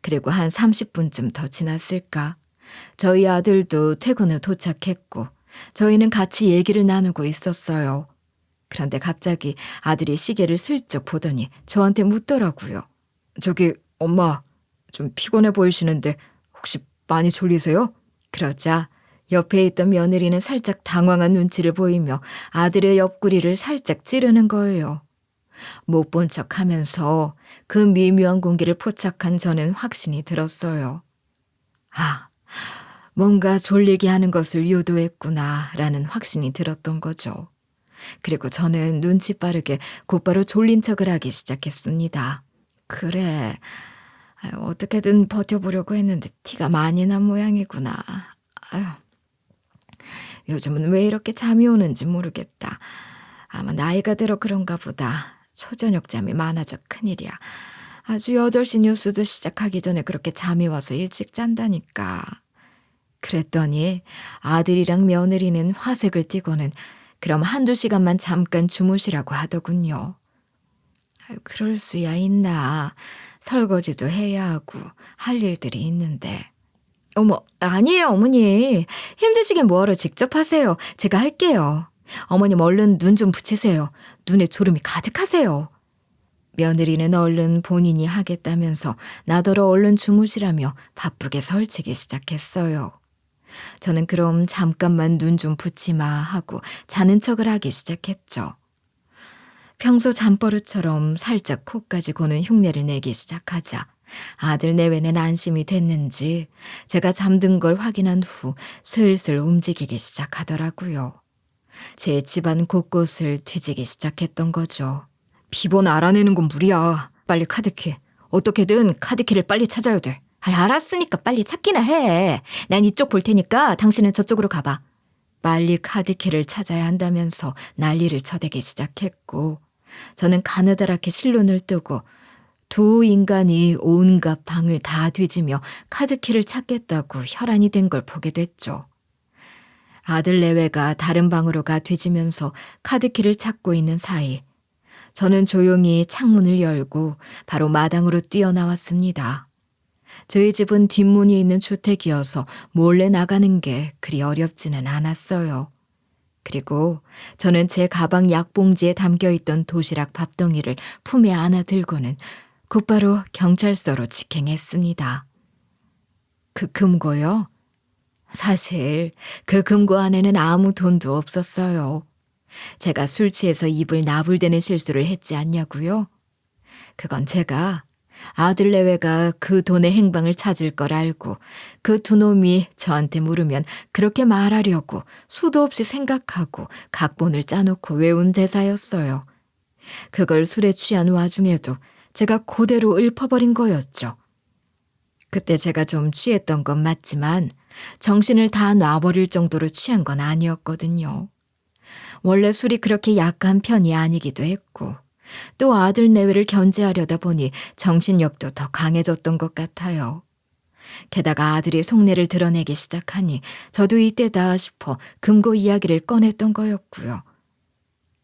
그리고 한 30분쯤 더 지났을까? 저희 아들도 퇴근 후 도착했고 저희는 같이 얘기를 나누고 있었어요. 그런데 갑자기 아들이 시계를 슬쩍 보더니 저한테 묻더라고요. 저기 엄마, 좀 피곤해 보이시는데 혹시 많이 졸리세요? 그러자 옆에 있던 며느리는 살짝 당황한 눈치를 보이며 아들의 옆구리를 살짝 찌르는 거예요. 못 본 척하면서 그 미묘한 공기를 포착한 저는 확신이 들었어요. 아, 뭔가 졸리게 하는 것을 유도했구나라는 확신이 들었던 거죠. 그리고 저는 눈치 빠르게 곧바로 졸린 척을 하기 시작했습니다. 그래, 어떻게든 버텨보려고 했는데 티가 많이 난 모양이구나. 아유, 요즘은 왜 이렇게 잠이 오는지 모르겠다. 아마 나이가 들어 그런가 보다. 초저녁 잠이 많아져 큰일이야. 아주 8시 뉴스도 시작하기 전에 그렇게 잠이 와서 일찍 잔다니까. 그랬더니 아들이랑 며느리는 화색을 띠고는 그럼 1~2시간만 잠깐 주무시라고 하더군요. 그럴 수야 있나. 설거지도 해야 하고 할 일들이 있는데. 어머, 아니에요 어머니. 힘드시게 뭐하러 직접 하세요. 제가 할게요. 어머님 얼른 눈 좀 붙이세요. 눈에 졸음이 가득하세요. 며느리는 얼른 본인이 하겠다면서 나더러 얼른 주무시라며 바쁘게 설치기 시작했어요. 저는 그럼 잠깐만 눈 좀 붙이마 하고 자는 척을 하기 시작했죠. 평소 잠버릇처럼 살짝 코까지 고는 흉내를 내기 시작하자 아들 내외는 안심이 됐는지 제가 잠든 걸 확인한 후 슬슬 움직이기 시작하더라고요. 제 집안 곳곳을 뒤지기 시작했던 거죠. 비번을 알아내는 건 무리야. 빨리 카드키. 어떻게든 카드키를 빨리 찾아야 돼. 알았으니까 빨리 찾기나 해. 난 이쪽 볼 테니까 당신은 저쪽으로 가봐. 빨리 카드키를 찾아야 한다면서 난리를 쳐대기 시작했고 저는 가느다랗게 실눈을 뜨고 두 인간이 온갖 방을 다 뒤지며 카드키를 찾겠다고 혈안이 된 걸 보게 됐죠. 아들 내외가 다른 방으로 가 뒤지면서 카드키를 찾고 있는 사이 저는 조용히 창문을 열고 바로 마당으로 뛰어나왔습니다. 저희 집은 뒷문이 있는 주택이어서 몰래 나가는 게 그리 어렵지는 않았어요. 그리고 저는 제 가방 약봉지에 담겨있던 도시락 밥덩이를 품에 안아 들고는 곧바로 경찰서로 직행했습니다. 그 금고요? 사실 그 금고 안에는 아무 돈도 없었어요. 제가 술 취해서 입을 나불대는 실수를 했지 않냐고요? 그건 제가 아들 내외가 그 돈의 행방을 찾을 걸 알고 그 두 놈이 저한테 물으면 그렇게 말하려고 수도 없이 생각하고 각본을 짜놓고 외운 대사였어요. 그걸 술에 취한 와중에도 제가 그대로 읊어버린 거였죠. 그때 제가 좀 취했던 건 맞지만 정신을 다 놔버릴 정도로 취한 건 아니었거든요. 원래 술이 그렇게 약한 편이 아니기도 했고 또 아들 내외를 견제하려다 보니 정신력도 더 강해졌던 것 같아요. 게다가 아들이 속내를 드러내기 시작하니 저도 이때다 싶어 금고 이야기를 꺼냈던 거였고요.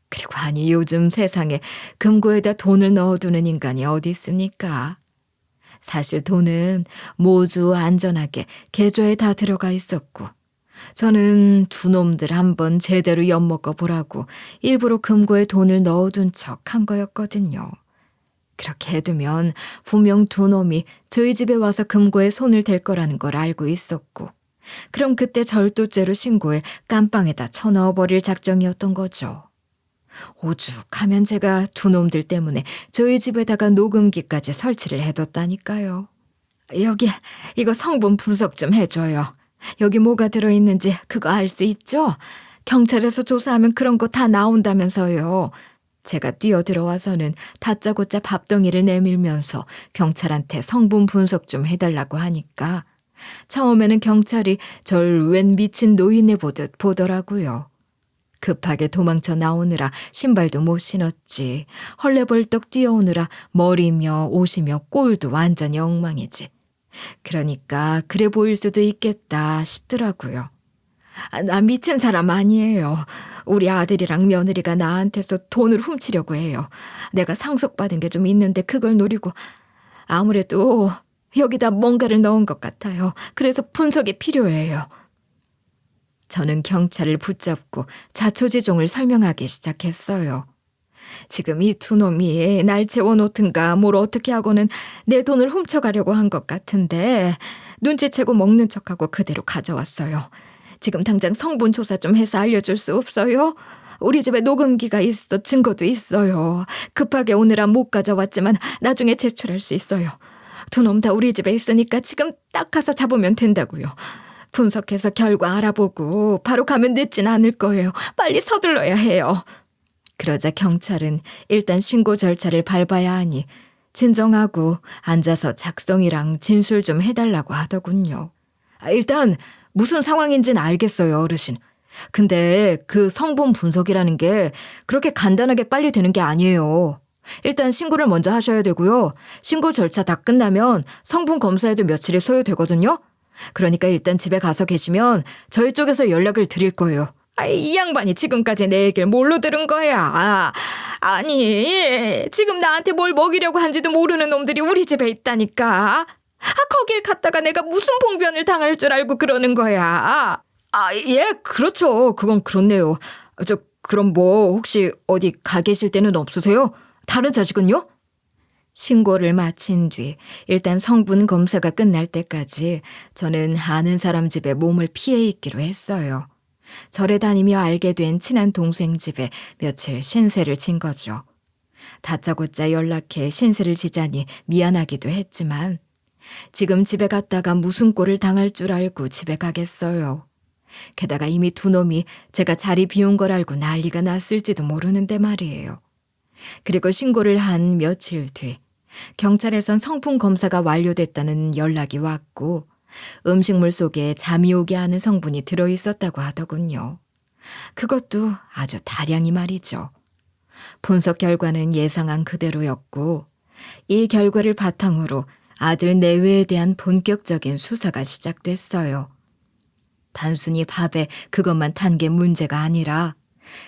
그리고 아니 요즘 세상에 금고에다 돈을 넣어두는 인간이 어디 있습니까? 사실 돈은 모두 안전하게 계좌에 다 들어가 있었고 저는 두 놈들 한번 제대로 엿먹어 보라고 일부러 금고에 돈을 넣어둔 척 한 거였거든요. 그렇게 해두면 분명 두 놈이 저희 집에 와서 금고에 손을 댈 거라는 걸 알고 있었고 그럼 그때 절도죄로 신고해 깜빵에다 쳐넣어버릴 작정이었던 거죠. 오죽하면 제가 두 놈들 때문에 저희 집에다가 녹음기까지 설치를 해뒀다니까요. 여기 이거 성분 분석 좀 해줘요. 여기 뭐가 들어있는지 그거 알 수 있죠? 경찰에서 조사하면 그런 거 다 나온다면서요. 제가 뛰어들어와서는 다짜고짜 밥덩이를 내밀면서 경찰한테 성분 분석 좀 해달라고 하니까 처음에는 경찰이 절 웬 미친 노인네 보듯 보더라고요. 급하게 도망쳐 나오느라 신발도 못 신었지. 헐레벌떡 뛰어오느라 머리며 옷이며 꼴도 완전히 엉망이지. 그러니까 그래 보일 수도 있겠다 싶더라고요. 나 미친 사람 아니에요. 우리 아들이랑 며느리가 나한테서 돈을 훔치려고 해요. 내가 상속받은 게 좀 있는데 그걸 노리고 아무래도 여기다 뭔가를 넣은 것 같아요. 그래서 분석이 필요해요. 저는 경찰을 붙잡고 자초지종을 설명하기 시작했어요. 지금 이 두 놈이 날 재워놓든가 뭘 어떻게 하고는 내 돈을 훔쳐가려고 한 것 같은데 눈치채고 먹는 척하고 그대로 가져왔어요. 지금 당장 성분 조사 좀 해서 알려줄 수 없어요? 우리 집에 녹음기가 있어 증거도 있어요. 급하게 오느라 못 가져왔지만 나중에 제출할 수 있어요. 두 놈 다 우리 집에 있으니까 지금 딱 가서 잡으면 된다고요. 분석해서 결과 알아보고 바로 가면 늦진 않을 거예요. 빨리 서둘러야 해요. 그러자 경찰은 일단 신고 절차를 밟아야 하니 진정하고 앉아서 작성이랑 진술 좀 해달라고 하더군요. 일단 무슨 상황인지는 알겠어요, 어르신. 근데 그 성분 분석이라는 게 그렇게 간단하게 빨리 되는 게 아니에요. 일단 신고를 먼저 하셔야 되고요. 신고 절차 다 끝나면 성분 검사에도 며칠이 소요되거든요. 그러니까 일단 집에 가서 계시면 저희 쪽에서 연락을 드릴 거예요. 이 양반이 지금까지 내 얘기를 뭘로 들은 거야? 아니, 지금 나한테 뭘 먹이려고 한지도 모르는 놈들이 우리 집에 있다니까. 거길 갔다가 내가 무슨 봉변을 당할 줄 알고 그러는 거야. 예, 그렇죠. 그건 그렇네요. 그럼 뭐 혹시 어디 가 계실 때는 없으세요? 다른 자식은요? 신고를 마친 뒤 일단 성분 검사가 끝날 때까지 저는 아는 사람 집에 몸을 피해 있기로 했어요. 절에 다니며 알게 된 친한 동생 집에 며칠 신세를 진 거죠. 다짜고짜 연락해 신세를 지자니 미안하기도 했지만 지금 집에 갔다가 무슨 꼴을 당할 줄 알고 집에 가겠어요. 게다가 이미 두 놈이 제가 자리 비운 걸 알고 난리가 났을지도 모르는데 말이에요. 그리고 신고를 한 며칠 뒤 경찰에선 성분 검사가 완료됐다는 연락이 왔고 음식물 속에 잠이 오게 하는 성분이 들어있었다고 하더군요. 그것도 아주 다량이 말이죠. 분석 결과는 예상한 그대로였고 이 결과를 바탕으로 아들 내외에 대한 본격적인 수사가 시작됐어요. 단순히 밥에 그것만 탄 게 문제가 아니라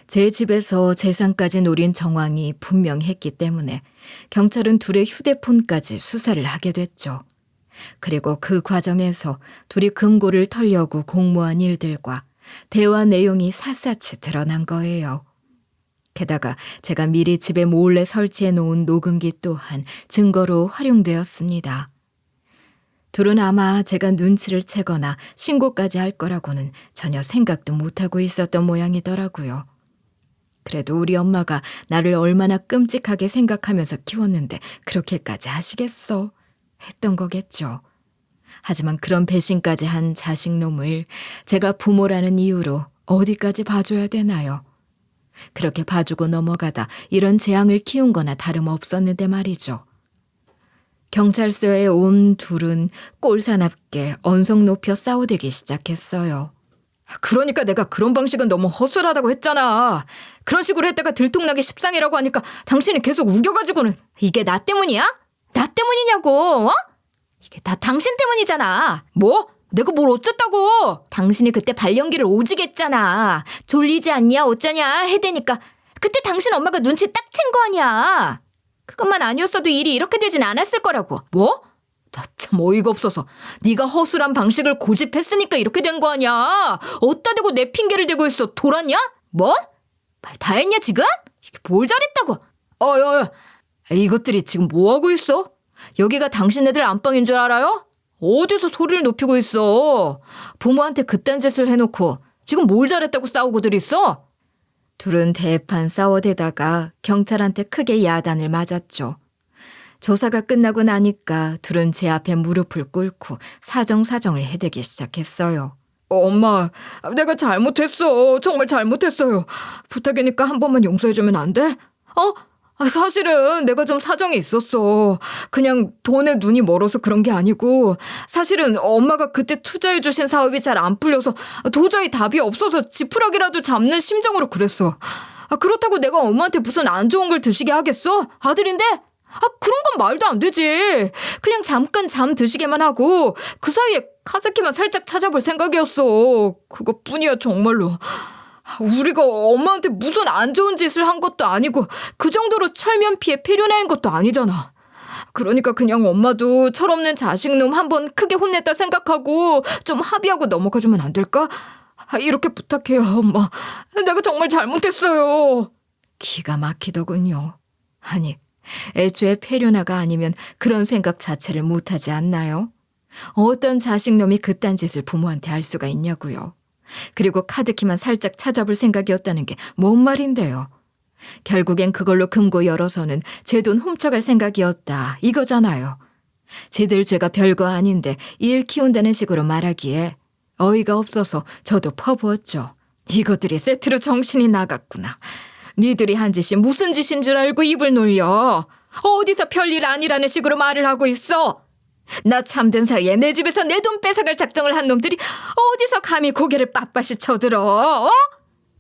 제 집에서 재산까지 노린 정황이 분명했기 때문에 경찰은 둘의 휴대폰까지 수사를 하게 됐죠. 그리고 그 과정에서 둘이 금고를 털려고 공모한 일들과 대화 내용이 샅샅이 드러난 거예요. 게다가 제가 미리 집에 몰래 설치해 놓은 녹음기 또한 증거로 활용되었습니다. 둘은 아마 제가 눈치를 채거나 신고까지 할 거라고는 전혀 생각도 못하고 있었던 모양이더라고요. 그래도 우리 엄마가 나를 얼마나 끔찍하게 생각하면서 키웠는데 그렇게까지 하시겠어? 했던 거겠죠. 하지만 그런 배신까지 한 자식놈을 제가 부모라는 이유로 어디까지 봐줘야 되나요? 그렇게 봐주고 넘어가다 이런 재앙을 키운 거나 다름없었는데 말이죠. 경찰서에 온 둘은 꼴사납게 언성 높여 싸우대기 시작했어요. 그러니까 내가 그런 방식은 너무 허술하다고 했잖아. 그런 식으로 했다가 들통나게 십상이라고 하니까 당신이 계속 우겨가지고는. 이게 나 때문이야? 나 때문이냐고, 어? 이게 다 당신 때문이잖아. 뭐? 내가 뭘 어쨌다고? 당신이 그때 발연기를 오지게 했잖아. 졸리지 않냐 어쩌냐 해대니까 그때 당신 엄마가 눈치 딱 챈 거 아니야. 그것만 아니었어도 일이 이렇게 되진 않았을 거라고. 뭐? 나 참 어이가 없어서. 네가 허술한 방식을 고집했으니까 이렇게 된 거 아니야. 어디다 대고 내 핑계를 대고 있어. 돌았냐? 뭐? 말 다 했냐 지금? 이게 뭘 잘했다고? 야. 이것들이 지금 뭐하고 있어? 여기가 당신네들 안방인 줄 알아요? 어디서 소리를 높이고 있어. 부모한테 그딴 짓을 해놓고 지금 뭘 잘했다고 싸우고들 있어? 둘은 대판 싸워대다가 경찰한테 크게 야단을 맞았죠. 조사가 끝나고 나니까 둘은 제 앞에 무릎을 꿇고 사정사정을 해대기 시작했어요. 엄마, 내가 잘못했어. 정말 잘못했어요. 부탁이니까 한 번만 용서해주면 안 돼? 사실은 내가 좀 사정이 있었어. 그냥 돈에 눈이 멀어서 그런 게 아니고 사실은 엄마가 그때 투자해주신 사업이 잘 안 풀려서 도저히 답이 없어서 지푸라기라도 잡는 심정으로 그랬어. 그렇다고 내가 엄마한테 무슨 안 좋은 걸 드시게 하겠어? 아들인데? 그런 건 말도 안 되지. 그냥 잠깐 잠 드시게만 하고 그 사이에 카자키만 살짝 찾아볼 생각이었어. 그것뿐이야 정말로. 우리가 엄마한테 무슨 안 좋은 짓을 한 것도 아니고 그 정도로 철면피에 폐륜한 것도 아니잖아. 그러니까 그냥 엄마도 철없는 자식놈 한번 크게 혼냈다 생각하고 좀 합의하고 넘어가주면 안 될까? 이렇게 부탁해요 엄마. 내가 정말 잘못했어요. 기가 막히더군요. 아니 애초에 폐륜아가 아니면 그런 생각 자체를 못하지 않나요? 어떤 자식놈이 그딴 짓을 부모한테 할 수가 있냐고요. 그리고 카드키만 살짝 찾아볼 생각이었다는 게 뭔 말인데요. 결국엔 그걸로 금고 열어서는 제 돈 훔쳐갈 생각이었다 이거잖아요. 지들 죄가 별거 아닌데 일 키운다는 식으로 말하기에 어이가 없어서 저도 퍼부었죠. 이것들이 세트로 정신이 나갔구나. 니들이 한 짓이 무슨 짓인 줄 알고 입을 놀려. 어디서 별일 아니라는 식으로 말을 하고 있어. 나 잠든 사이에 내 집에서 내 돈 뺏어갈 작정을 한 놈들이 어디서 감히 고개를 빳빳이 쳐들어? 어?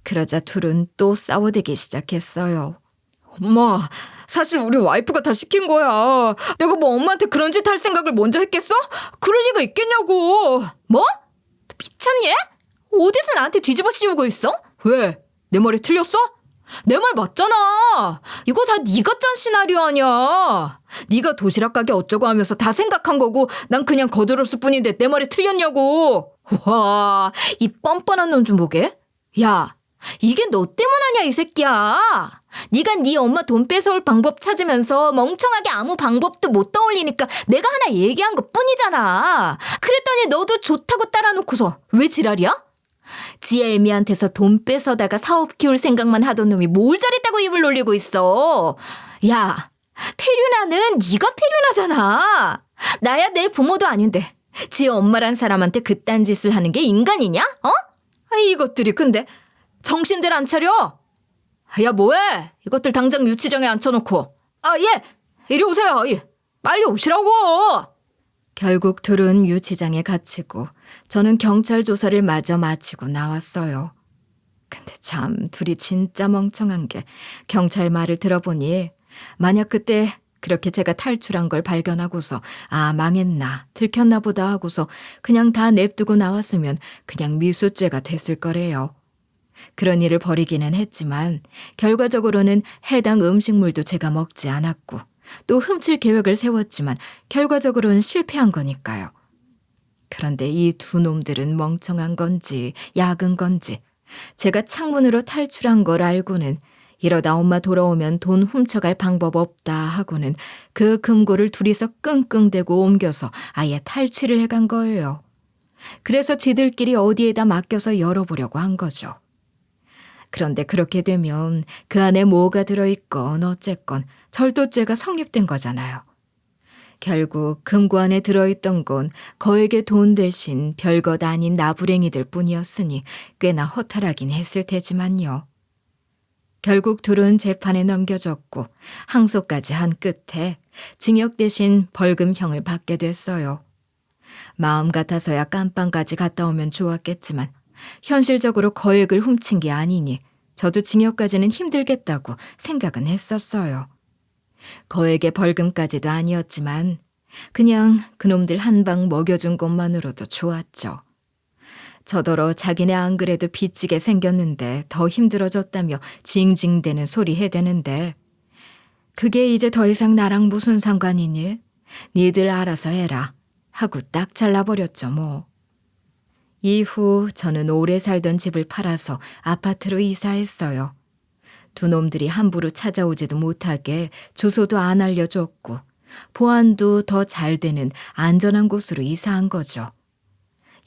그러자 둘은 또 싸워대기 시작했어요. 엄마, 사실 우리 와이프가 다 시킨 거야. 내가 뭐 엄마한테 그런 짓 할 생각을 먼저 했겠어? 그럴 리가 있겠냐고. 뭐? 미쳤니? 어디서 나한테 뒤집어 씌우고 있어? 왜? 내 말이 틀렸어? 내 말 맞잖아. 이거 다 네가 짠 시나리오 아니야. 네가 도시락 가게 어쩌고 하면서 다 생각한 거고 난 그냥 거들었을 뿐인데 내 말이 틀렸냐고. 와, 이 뻔뻔한 놈 좀 보게. 야, 이게 너 때문 아냐 이 새끼야. 네가 네 엄마 돈 뺏어올 방법 찾으면서 멍청하게 아무 방법도 못 떠올리니까 내가 하나 얘기한 것 뿐이잖아. 그랬더니 너도 좋다고 따라놓고서 왜 지랄이야? 지 애미한테서 돈 뺏어다가 사업 키울 생각만 하던 놈이 뭘 잘했다고 입을 놀리고 있어. 야, 폐륜아는 네가 폐륜아잖아. 나야 내 부모도 아닌데 지 엄마란 사람한테 그딴 짓을 하는 게 인간이냐? 이것들이 근데 정신들 안 차려? 야, 뭐해? 이것들 당장 유치장에 앉혀놓고. 예, 이리 오세요. 빨리 오시라고. 결국 둘은 유치장에 갇히고 저는 경찰 조사를 마저 마치고 나왔어요. 근데 참 둘이 진짜 멍청한 게 경찰 말을 들어보니 만약 그때 그렇게 제가 탈출한 걸 발견하고서 망했나 들켰나 보다 하고서 그냥 다 냅두고 나왔으면 그냥 미수죄가 됐을 거래요. 그런 일을 벌이기는 했지만 결과적으로는 해당 음식물도 제가 먹지 않았고 또 훔칠 계획을 세웠지만 결과적으로는 실패한 거니까요. 그런데 이 두 놈들은 멍청한 건지 약은 건지 제가 창문으로 탈출한 걸 알고는 이러다 엄마 돌아오면 돈 훔쳐갈 방법 없다 하고는 그 금고를 둘이서 끙끙대고 옮겨서 아예 탈취를 해간 거예요. 그래서 지들끼리 어디에다 맡겨서 열어보려고 한 거죠. 그런데 그렇게 되면 그 안에 뭐가 들어있건 어쨌건 절도죄가 성립된 거잖아요. 결국 금고 안에 들어있던 건 거액의 돈 대신 별것 아닌 나부랭이들 뿐이었으니 꽤나 허탈하긴 했을 테지만요. 결국 둘은 재판에 넘겨졌고 항소까지 한 끝에 징역 대신 벌금형을 받게 됐어요. 마음 같아서야 깜빵까지 갔다 오면 좋았겠지만 현실적으로 거액을 훔친 게 아니니 저도 징역까지는 힘들겠다고 생각은 했었어요. 거액의 벌금까지도 아니었지만 그냥 그놈들 한 방 먹여준 것만으로도 좋았죠. 저더러 자기네 안 그래도 빚지게 생겼는데 더 힘들어졌다며 징징대는 소리 해대는데 그게 이제 더 이상 나랑 무슨 상관이니? 니들 알아서 해라 하고 딱 잘라버렸죠 뭐. 이후 저는 오래 살던 집을 팔아서 아파트로 이사했어요. 두 놈들이 함부로 찾아오지도 못하게 주소도 안 알려줬고 보안도 더 잘 되는 안전한 곳으로 이사한 거죠.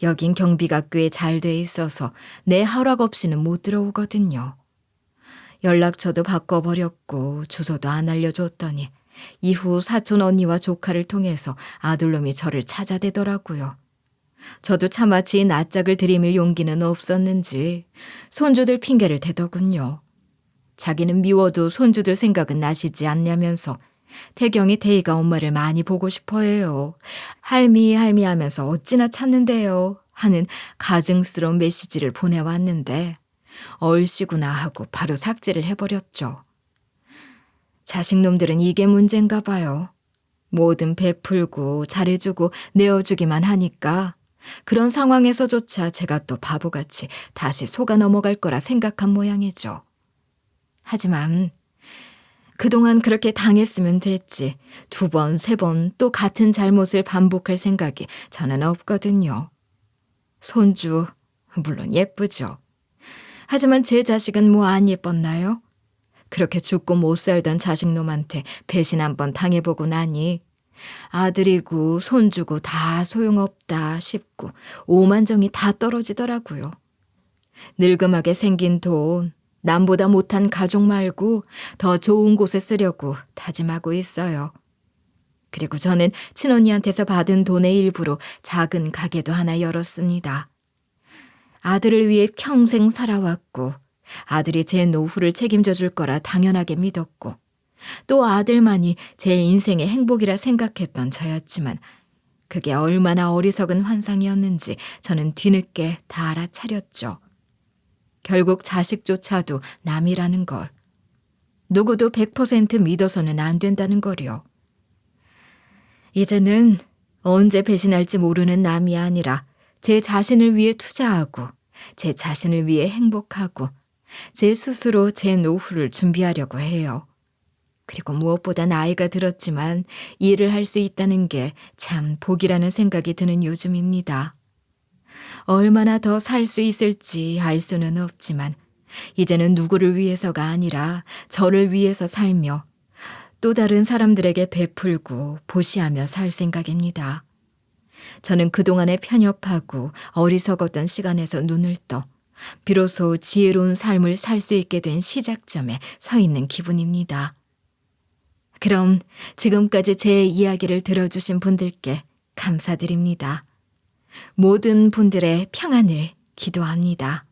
여긴 경비가 꽤 잘 돼 있어서 내 허락 없이는 못 들어오거든요. 연락처도 바꿔버렸고 주소도 안 알려줬더니 이후 사촌 언니와 조카를 통해서 아들놈이 저를 찾아대더라고요. 저도 차마치 낯짝을 들이밀 용기는 없었는지 손주들 핑계를 대더군요. 자기는 미워도 손주들 생각은 나시지 않냐면서 태경이 태희가 엄마를 많이 보고 싶어해요. 할미 하면서 어찌나 찾는데요 하는 가증스러운 메시지를 보내왔는데 얼씨구나 하고 바로 삭제를 해버렸죠. 자식놈들은 이게 문제인가 봐요. 뭐든 베풀고 잘해주고 내어주기만 하니까 그런 상황에서조차 제가 또 바보같이 다시 속아 넘어갈 거라 생각한 모양이죠. 하지만 그동안 그렇게 당했으면 됐지 2번, 3번 또 같은 잘못을 반복할 생각이 저는 없거든요. 손주 물론 예쁘죠. 하지만 제 자식은 뭐 안 예뻤나요? 그렇게 죽고 못 살던 자식놈한테 배신 한번 당해보고 나니 아들이고 손주고 다 소용없다 싶고 오만정이 다 떨어지더라고요. 늙음하게 생긴 돈 남보다 못한 가족 말고 더 좋은 곳에 쓰려고 다짐하고 있어요. 그리고 저는 친언니한테서 받은 돈의 일부로 작은 가게도 하나 열었습니다. 아들을 위해 평생 살아왔고 아들이 제 노후를 책임져 줄 거라 당연하게 믿었고 또 아들만이 제 인생의 행복이라 생각했던 저였지만 그게 얼마나 어리석은 환상이었는지 저는 뒤늦게 다 알아차렸죠. 결국 자식조차도 남이라는 걸. 누구도 100% 믿어서는 안 된다는 거요. 이제는 언제 배신할지 모르는 남이 아니라 제 자신을 위해 투자하고 제 자신을 위해 행복하고 제 스스로 제 노후를 준비하려고 해요. 그리고 무엇보다 나이가 들었지만 일을 할 수 있다는 게 참 복이라는 생각이 드는 요즘입니다. 얼마나 더 살 수 있을지 알 수는 없지만 이제는 누구를 위해서가 아니라 저를 위해서 살며 또 다른 사람들에게 베풀고 보시하며 살 생각입니다. 저는 그동안에 편협하고 어리석었던 시간에서 눈을 떠 비로소 지혜로운 삶을 살 수 있게 된 시작점에 서 있는 기분입니다. 그럼 지금까지 제 이야기를 들어주신 분들께 감사드립니다. 모든 분들의 평안을 기도합니다.